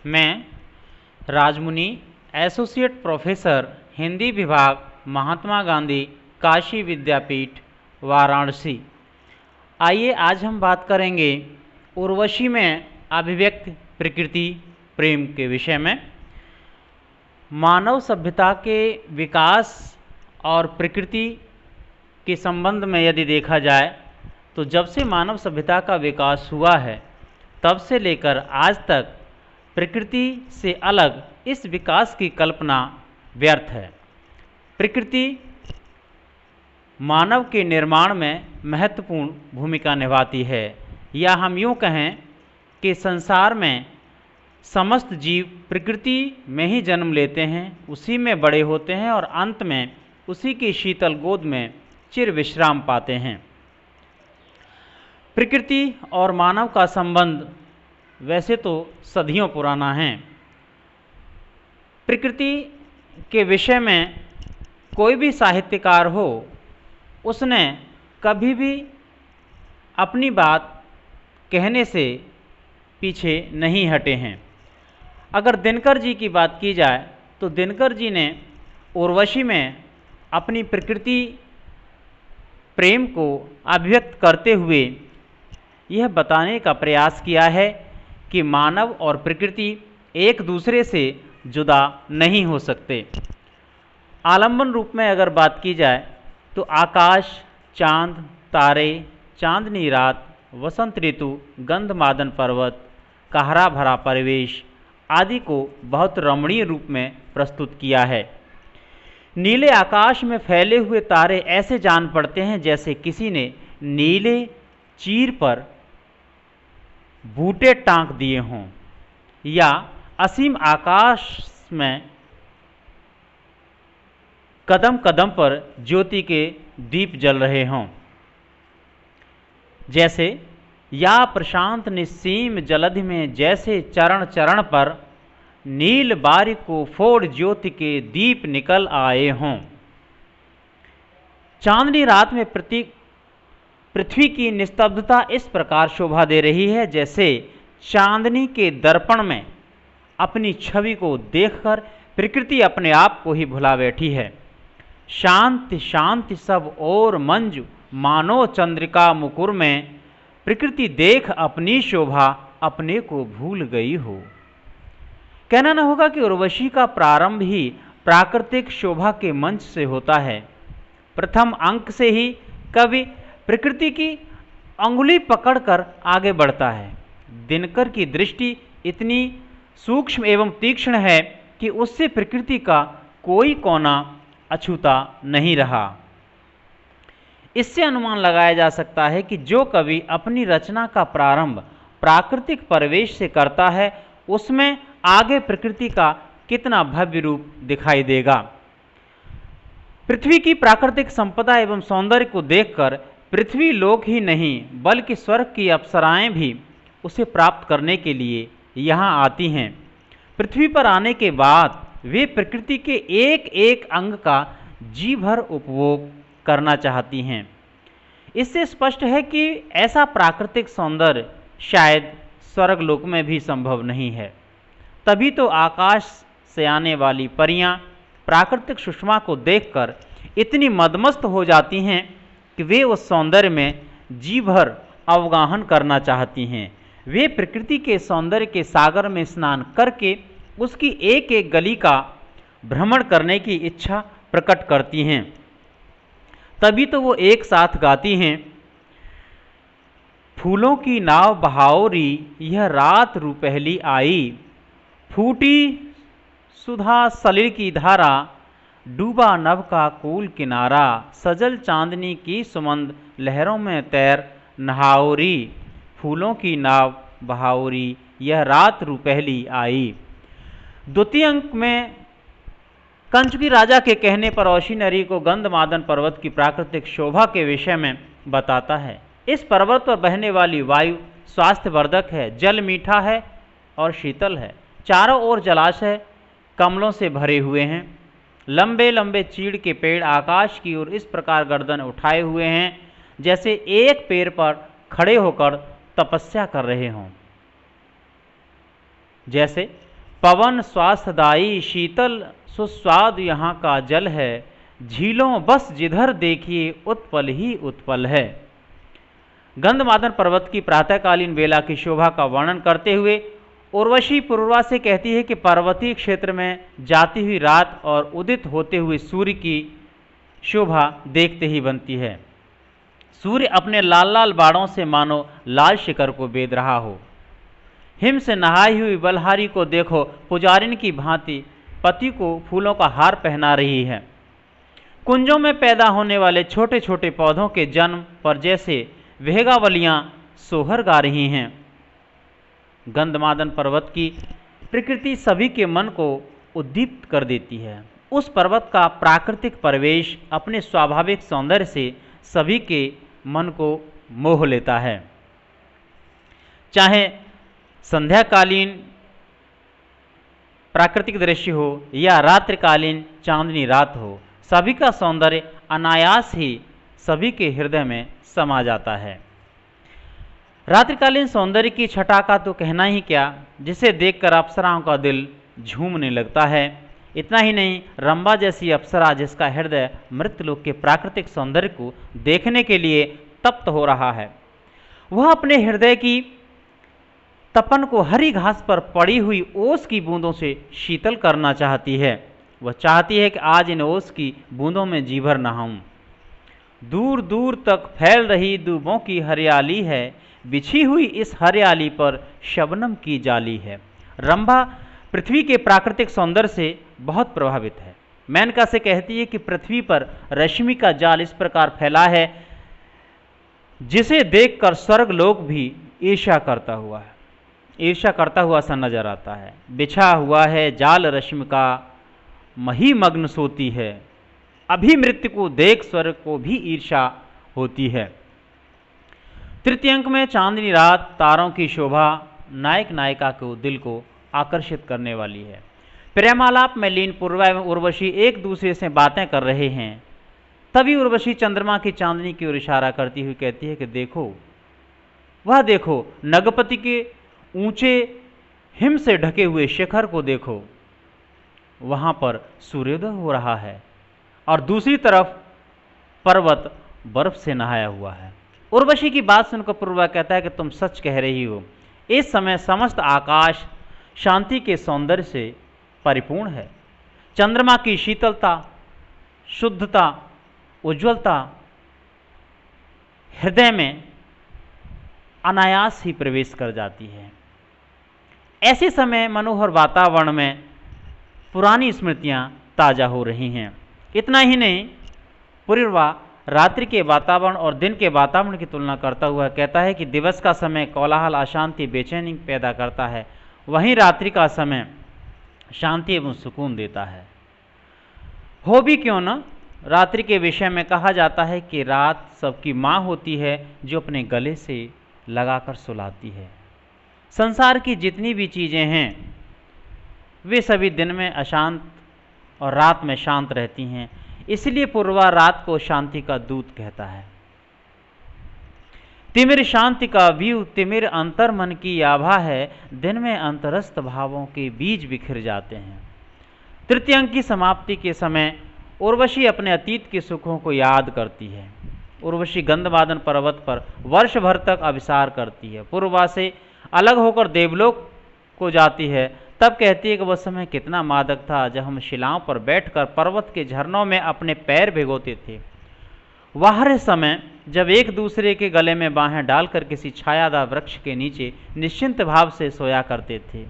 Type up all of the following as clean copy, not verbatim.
मैं Rajmuni, associate professor, Hindi विभाग, महात्मा गांधी काशी विद्यापीठ, वाराणसी। आइए आज हम बात करेंगे उर्वशी में अभिव्यक्त प्रकृति प्रेम के विषय में। मानव सभ्यता के विकास और प्रकृति के संबंध में यदि देखा जाए तो जब से मानव सभ्यता का विकास हुआ है तब से लेकर आज तक प्रकृति से अलग इस विकास की कल्पना व्यर्थ है। प्रकृति मानव के निर्माण में महत्वपूर्ण भूमिका निभाती है, या हम यूँ कहें कि संसार में समस्त जीव प्रकृति में ही जन्म लेते हैं, उसी में बड़े होते हैं और अंत में उसी की शीतल गोद में चिर विश्राम पाते हैं। प्रकृति और मानव का संबंध वैसे तो सदियों पुराना है। प्रकृति के विषय में कोई भी साहित्यकार हो, उसने कभी भी अपनी बात कहने से पीछे नहीं हटे हैं। अगर दिनकर जी की बात की जाए तो दिनकर जी ने उर्वशी में अपनी प्रकृति प्रेम को अभिव्यक्त करते हुए यह बताने का प्रयास किया है कि मानव और प्रकृति एक दूसरे से जुदा नहीं हो सकते। आलंबन रूप में अगर बात की जाए तो आकाश, चांद, तारे, चांदनी रात, वसंत ऋतु, गंधमादन पर्वत का हरा भरा परिवेश आदि को बहुत रमणीय रूप में प्रस्तुत किया है। नीले आकाश में फैले हुए तारे ऐसे जान पड़ते हैं जैसे किसी ने नीले चीर पर बूटे टांक दिए हों, या असीम आकाश में कदम कदम पर ज्योति के दीप जल रहे हों। जैसे या प्रशांत निस्सीम जलधि में जैसे चरण चरण पर नील बारी को फोड़ ज्योति के दीप निकल आए हों। चांदनी रात में पृथ्वी की निस्तब्धता इस प्रकार शोभा दे रही है जैसे चांदनी के दर्पण में अपनी छवि को देखकर प्रकृति अपने आप को ही भुला बैठी है। शांति शांति सब और मंजु मानो चंद्रिका मुकुर में प्रकृति देख अपनी शोभा अपने को भूल गई हो। कहना न होगा कि उर्वशी का प्रारंभ ही प्राकृतिक शोभा के मंच से होता है। प्रथम अंक से ही कवि प्रकृति की अंगुली पकड़कर आगे बढ़ता है। दिनकर की दृष्टि इतनी सूक्ष्म एवं तीक्ष्ण है कि उससे प्रकृति का कोई कोना अछूता नहीं रहा। इससे अनुमान लगाया जा सकता है कि जो कवि अपनी रचना का प्रारंभ प्राकृतिक परिवेश से करता है उसमें आगे प्रकृति का कितना भव्य रूप दिखाई देगा। पृथ्वी की प्राकृतिक संपदा एवं सौंदर्य को देखकर पृथ्वी लोक ही नहीं बल्कि स्वर्ग की अप्सराएं भी उसे प्राप्त करने के लिए यहाँ आती हैं। पृथ्वी पर आने के बाद वे प्रकृति के एक एक अंग का जी भर उपभोग करना चाहती हैं। इससे स्पष्ट है कि ऐसा प्राकृतिक सौंदर्य शायद स्वर्गलोक में भी संभव नहीं है। तभी तो आकाश से आने वाली परियां प्राकृतिक सुषमा को देखकर इतनी मदमस्त हो जाती हैं कि वे उस सौंदर्य में जी भर अवगाहन करना चाहती हैं। वे प्रकृति के सौंदर्य के सागर में स्नान करके उसकी एक एक गली का भ्रमण करने की इच्छा प्रकट करती हैं। तभी तो वो एक साथ गाती हैं, फूलों की नाव बहाओरी यह रात रुपहली आई, फूटी सुधा सलिल की धारा, डूबा नभ का कूल किनारा, सजल चांदनी की सुमंद लहरों में तैर नहाओरी, फूलों की नाव बहाओरी यह रात रुपहली आई। द्वितीय अंक में कंचुकी राजा के कहने पर औशी नरी को गंधमादन पर्वत की प्राकृतिक शोभा के विषय में बताता है। इस पर्वत पर बहने वाली वायु स्वास्थ्यवर्धक है, जल मीठा है और शीतल है। चारों ओर जलाशय कमलों से भरे हुए हैं। लंबे लंबे चीड़ के पेड़ आकाश की ओर इस प्रकार गर्दन उठाए हुए हैं जैसे एक पेड़ पर खड़े होकर तपस्या कर रहे हों। जैसे पवन स्वास्थ्यदायी शीतल सुस्वाद यहाँ का जल है, झीलों बस जिधर देखिए उत्पल ही उत्पल है। गंधमादन पर्वत की प्रातःकालीन बेला की शोभा का वर्णन करते हुए उर्वशी पूर्वा से कहती है कि पर्वतीय क्षेत्र में जाती हुई रात और उदित होते हुए सूर्य की शोभा देखते ही बनती है। सूर्य अपने लाल लाल बाड़ों से मानो लाल शिखर को बेध रहा हो। हिम से नहाई हुई बलहारी को देखो, पुजारिन की भांति पति को फूलों का हार पहना रही है। कुंजों में पैदा होने वाले छोटे छोटे पौधों के जन्म पर जैसे वेगावलियां सोहर गा रही हैं। गंधमादन पर्वत की प्रकृति सभी के मन को उद्दीप्त कर देती है। उस पर्वत का प्राकृतिक परिवेश अपने स्वाभाविक सौंदर्य से सभी के मन को मोह लेता है। चाहे संध्याकालीन प्राकृतिक दृश्य हो या रात्रिकालीन चांदनी रात हो, सभी का सौंदर्य अनायास ही सभी के हृदय में समा जाता है। रात्रिकालीन सौंदर्य की छटा का तो कहना ही क्या, जिसे देखकर अप्सराओं का दिल झूमने लगता है। इतना ही नहीं, रंभा जैसी अप्सरा जिसका हृदय मृत्यलोक के प्राकृतिक सौंदर्य को देखने के लिए तप्त हो रहा है, वह अपने हृदय की तपन को हरी घास पर पड़ी हुई ओस की बूंदों से शीतल करना चाहती है। वह चाहती है कि आज इन ओस की बूंदों में जी भर नहाऊं। दूर दूर तक फैल रही दूबों की हरियाली है, बिछी हुई इस हरियाली पर शबनम की जाली है। रंभा पृथ्वी के प्राकृतिक सौंदर्य से बहुत प्रभावित है। मेनका से कहती है कि पृथ्वी पर रश्मि का जाल इस प्रकार फैला है जिसे देखकर स्वर्ग लोक भी ईर्ष्या करता हुआ सा नजर आता है। बिछा हुआ है जाल रश्मि का, मही मग्न सोती है, अभी मृत्यु को देख स्वर्ग को भी ईर्ष्या होती है। तृतीय अंक में चांदनी रात, तारों की शोभा नायक नायिका को दिल को आकर्षित करने वाली है। प्रेमालाप में लीन पूर्वा एवं उर्वशी एक दूसरे से बातें कर रहे हैं। तभी उर्वशी चंद्रमा की चांदनी की ओर इशारा करती हुई कहती है कि देखो, वह देखो, नगपति के ऊंचे हिम से ढके हुए शिखर को देखो, वहां पर सूर्योदय हो रहा है और दूसरी तरफ पर्वत बर्फ से नहाया हुआ है। उर्वशी की बात सुनकर पूर्वा कहता है कि तुम सच कह रही हो। इस समय समस्त आकाश शांति के सौंदर्य से परिपूर्ण है। चंद्रमा की शीतलता, शुद्धता, उज्ज्वलता हृदय में अनायास ही प्रवेश कर जाती है। ऐसे समय मनोहर वातावरण में पुरानी स्मृतियां ताजा हो रही हैं। इतना ही नहीं, पूर्वा रात्रि के वातावरण और दिन के वातावरण की तुलना करता हुआ कहता है कि दिवस का समय कोलाहल, अशांति, बेचैनी पैदा करता है, वहीं रात्रि का समय शांति एवं सुकून देता है। हो भी क्यों न, रात्रि के विषय में कहा जाता है कि रात सबकी माँ होती है जो अपने गले से लगाकर सुलाती है। संसार की जितनी भी चीज़ें हैं वे सभी दिन में अशांत और रात में शांत रहती हैं। इसलिए पूर्वा रात को शांति का दूत कहता है। तिमिर शांति का व्यू, तिमिर अंतर मन की आभा है, दिन में अंतरस्थ भावों के बीज बिखर जाते हैं। तृतीय अंक की समाप्ति के समय उर्वशी अपने अतीत के सुखों को याद करती है। उर्वशी गंधमादन पर्वत पर वर्ष भर तक अभिसार करती है। पूर्वा से अलग होकर देवलोक को जाती है। तब कहती है कि वह समय कितना मादक था जब हम शिलाओं पर बैठकर पर्वत के झरनों में अपने पैर भिगोते थे। वह समय जब एक दूसरे के गले में बाहें डालकर किसी छायादार वृक्ष के नीचे निश्चिंत भाव से सोया करते थे।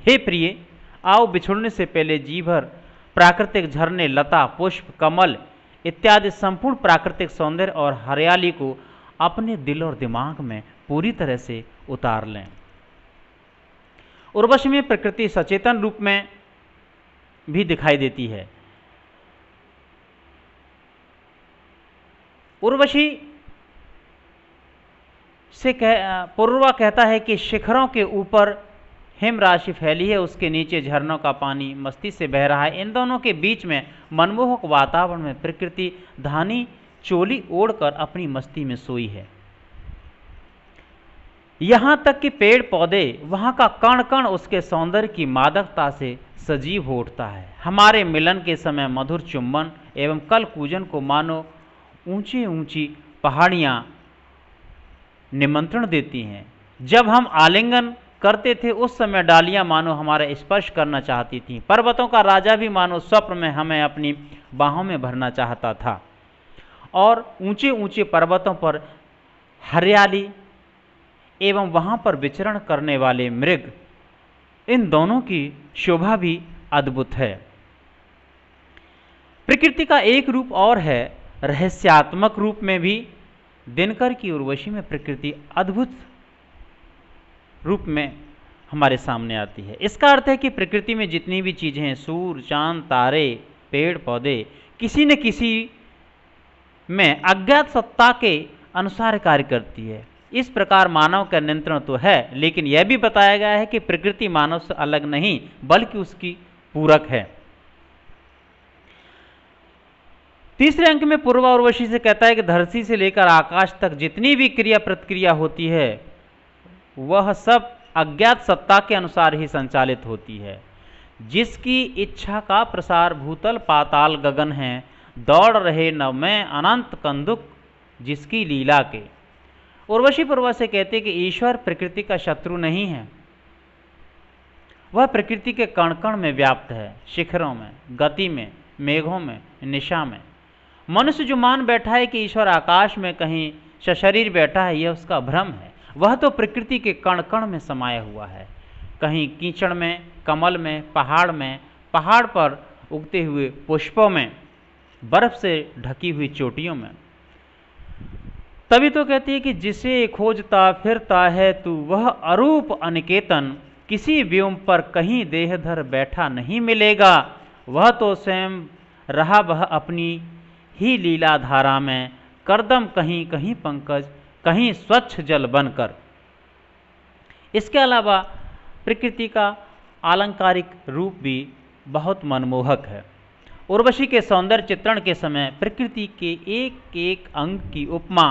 हे प्रिय, आओ बिछुड़ने से पहले जी भर प्राकृतिक झरने, लता, पुष्प, कमल इत्यादि संपूर्ण प्राकृतिक सौंदर्य और हरियाली को अपने दिल और दिमाग में पूरी तरह से उतार लें। उर्वशी में प्रकृति सचेतन रूप में भी दिखाई देती है। उर्वशी से पूर्वा कहता है कि शिखरों के ऊपर हिम राशि फैली है, उसके नीचे झरनों का पानी मस्ती से बह रहा है। इन दोनों के बीच में मनमोहक वातावरण में प्रकृति धानी चोली ओढ़कर अपनी मस्ती में सोई है। यहाँ तक कि पेड़ पौधे, वहाँ का कण कण उसके सौंदर्य की मादकता से सजीव हो उठता है। हमारे मिलन के समय मधुर चुंबन एवं कल कूजन को मानो ऊंची ऊंची पहाड़ियाँ निमंत्रण देती हैं। जब हम आलिंगन करते थे उस समय डालियाँ मानो हमारा स्पर्श करना चाहती थीं। पर्वतों का राजा भी मानो स्वप्न में हमें अपनी बाहों में भरना चाहता था। और ऊंचे ऊंचे पर्वतों पर हरियाली एवं वहाँ पर विचरण करने वाले मृग, इन दोनों की शोभा भी अद्भुत है। प्रकृति का एक रूप और है रहस्यात्मक रूप में भी। दिनकर की उर्वशी में प्रकृति अद्भुत रूप में हमारे सामने आती है। इसका अर्थ है कि प्रकृति में जितनी भी चीज़ें हैं, सूर्य, चांद, तारे, पेड़ पौधे, किसी न किसी में अज्ञात सत्ता के अनुसार कार्य करती है। इस प्रकार मानव का नियंत्रण तो है, लेकिन यह भी बताया गया है कि प्रकृति मानव से अलग नहीं बल्कि उसकी पूरक है। तीसरे अंक में पूर्वा उर्वशी से कहता है कि धरती से लेकर आकाश तक जितनी भी क्रिया प्रतिक्रिया होती है वह सब अज्ञात सत्ता के अनुसार ही संचालित होती है। जिसकी इच्छा का प्रसार भूतल पाताल गगन है, दौड़ रहे नवमय अनंत कंदुक जिसकी लीला के। उर्वशी पूर्वा से कहते कि ईश्वर प्रकृति का शत्रु नहीं है, वह प्रकृति के कण कण में व्याप्त है, शिखरों में, गति में, मेघों में, निशा में। मनुष्य जो मान बैठा है कि ईश्वर आकाश में कहीं सशरीर बैठा है, यह उसका भ्रम है। वह तो प्रकृति के कण कण में समाया हुआ है, कहीं कीचड़ में, कमल में, पहाड़ पर उगते हुए पुष्पों में, बर्फ से ढकी हुई चोटियों में। तभी तो कहती है कि जिसे खोजता फिरता है तू वह अरूप अनिकेतन, किसी व्योम पर कहीं देहधर बैठा नहीं मिलेगा। वह तो स्वयं रहा वह अपनी ही लीला धारा में, करदम कहीं कहीं पंकज, कहीं स्वच्छ जल बनकर। इसके अलावा प्रकृति का आलंकारिक रूप भी बहुत मनमोहक है। उर्वशी के सौंदर्य चित्रण के समय प्रकृति के एक एक अंग की उपमा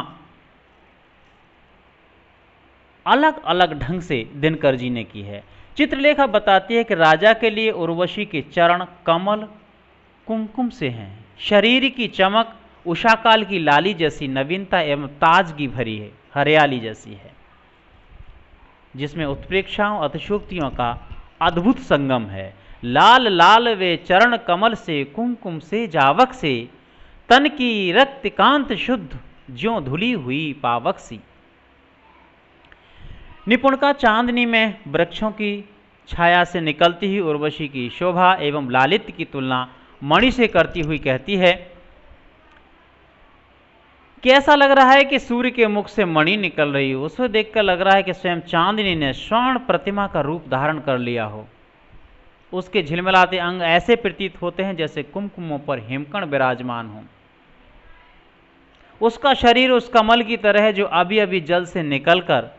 अलग अलग ढंग से दिनकर जी ने की है। चित्रलेखा बताती है कि राजा के लिए उर्वशी के चरण कमल कुमकुम से हैं। शरीर की चमक उषाकाल की लाली जैसी नवीनता एवं ताजगी भरी है, हरियाली जैसी है, जिसमें उत्प्रेक्षाओं अतिशोक्तियों का अद्भुत संगम है। लाल लाल वे चरण कमल से, कुमकुम से, जावक से, तन की रक्त कांत शुद्ध ज्यों धुली हुई पावक सी। निपुण का चांदनी में वृक्षों की छाया से निकलती ही उर्वशी की शोभा एवं लालित्य की तुलना मणि से करती हुई कहती है कि ऐसा लग रहा है कि सूर्य के मुख से मणि निकल रही हो। उसे देखकर लग रहा है कि स्वयं चांदनी ने स्वर्ण प्रतिमा का रूप धारण कर लिया हो। उसके झिलमिलाते अंग ऐसे प्रतीत होते हैं जैसे कुमकुमों पर हिमकण विराजमान हो। उसका शरीर उस कमल की तरह है जो अभी अभी जल से निकलकर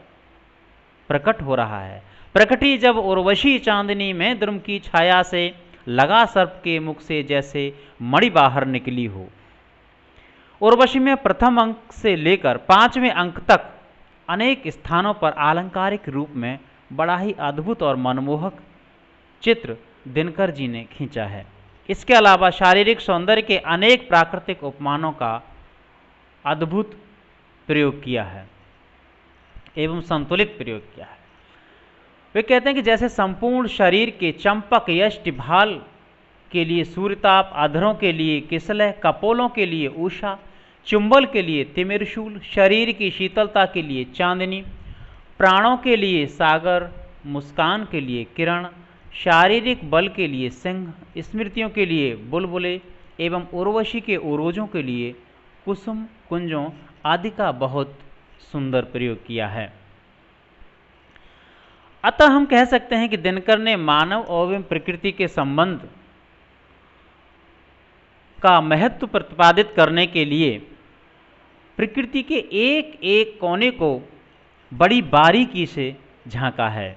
प्रकट हो रहा है। प्रकटी जब उर्वशी चांदनी में द्रुम की छाया से लगा सर्प के मुख से जैसे मणि बाहर निकली हो। उर्वशी में प्रथम अंक से लेकर 5वें अंक तक अनेक स्थानों पर आलंकारिक रूप में बड़ा ही अद्भुत और मनमोहक चित्र दिनकर जी ने खींचा है। इसके अलावा शारीरिक सौंदर्य के अनेक प्राकृतिक उपमानों का अद्भुत प्रयोग किया है एवं संतुलित प्रयोग किया है। वे कहते हैं कि जैसे संपूर्ण शरीर के चंपक यष्टि भाल के लिए सूर्यताप, अधरों के लिए किसलय, कपोलों के लिए उषा, चुंबल के लिए तिमिरशूल, शरीर की शीतलता के लिए चांदनी, प्राणों के लिए सागर, मुस्कान के लिए किरण, शारीरिक बल के लिए सिंह, स्मृतियों के लिए बुलबुले एवं उर्वशी के उरोजों के लिए कुसुम कुंजों आदि का बहुत सुंदर प्रयोग किया है। अतः हम कह सकते हैं कि दिनकर ने मानव एवं प्रकृति के संबंध का महत्व प्रतिपादित करने के लिए प्रकृति के एक एक कोने को बड़ी बारीकी से झांका है।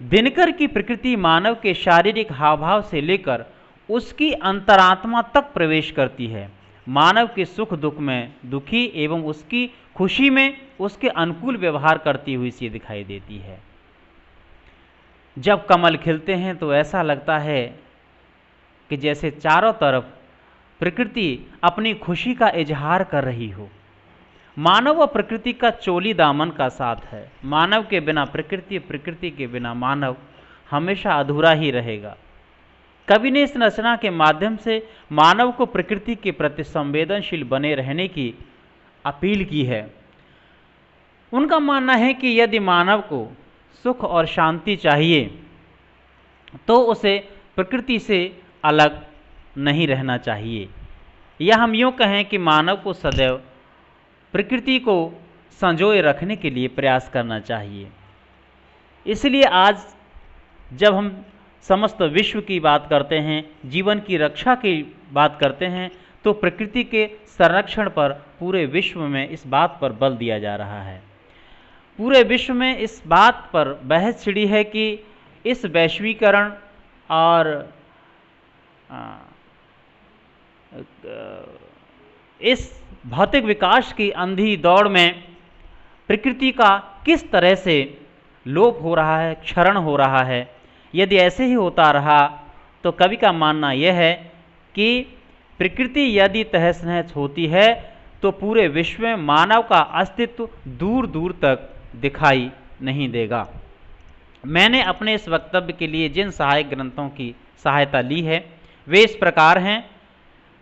दिनकर की प्रकृति मानव के शारीरिक हाव भाव से लेकर उसकी अंतरात्मा तक प्रवेश करती है। मानव के सुख दुख में दुखी एवं उसकी खुशी में उसके अनुकूल व्यवहार करती हुई सी दिखाई देती है। जब कमल खिलते हैं तो ऐसा लगता है कि जैसे चारों तरफ प्रकृति अपनी खुशी का इजहार कर रही हो। मानव व प्रकृति का चोली दामन का साथ है। मानव के बिना प्रकृति, प्रकृति के बिना मानव हमेशा अधूरा ही रहेगा। कवि ने इस रचना के माध्यम से मानव को प्रकृति के प्रति संवेदनशील बने रहने की अपील की है। उनका मानना है कि यदि मानव को सुख और शांति चाहिए तो उसे प्रकृति से अलग नहीं रहना चाहिए, या हम यूँ कहें कि मानव को सदैव प्रकृति को संजोए रखने के लिए प्रयास करना चाहिए। इसलिए आज जब हम समस्त विश्व की बात करते हैं, जीवन की रक्षा की बात करते हैं, तो प्रकृति के संरक्षण पर पूरे विश्व में इस बात पर बल दिया जा रहा है। पूरे विश्व में इस बात पर बहस छिड़ी है कि इस वैश्वीकरण और इस भौतिक विकास की अंधी दौड़ में प्रकृति का किस तरह से लोप हो रहा है, क्षरण हो रहा है। यदि ऐसे ही होता रहा तो कवि का मानना यह है कि प्रकृति यदि तहस नहस होती है तो पूरे विश्व में मानव का अस्तित्व दूर दूर तक दिखाई नहीं देगा। मैंने अपने इस वक्तव्य के लिए जिन सहायक ग्रंथों की सहायता ली है वे इस प्रकार हैं।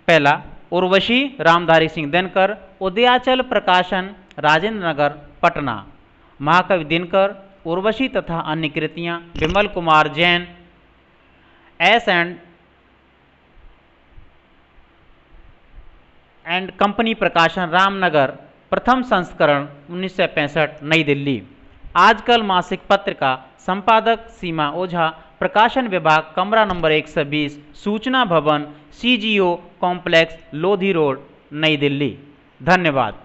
पहला, उर्वशी रामधारी सिंह दिनकर, उदयाचल प्रकाशन, राजेंद्र नगर, पटना। महाकवि दिनकर, उर्वशी तथा अन्य कृतियाँ, Vimal Kumar Jain, S and company प्रकाशन, रामनगर, प्रथम संस्करण 1965, नई दिल्ली। आजकल मासिक पत्रिका, संपादक सीमा ओझा, प्रकाशन विभाग, कमरा नंबर 120, सूचना भवन, CGO कॉम्प्लेक्स, लोधी रोड, नई दिल्ली। धन्यवाद।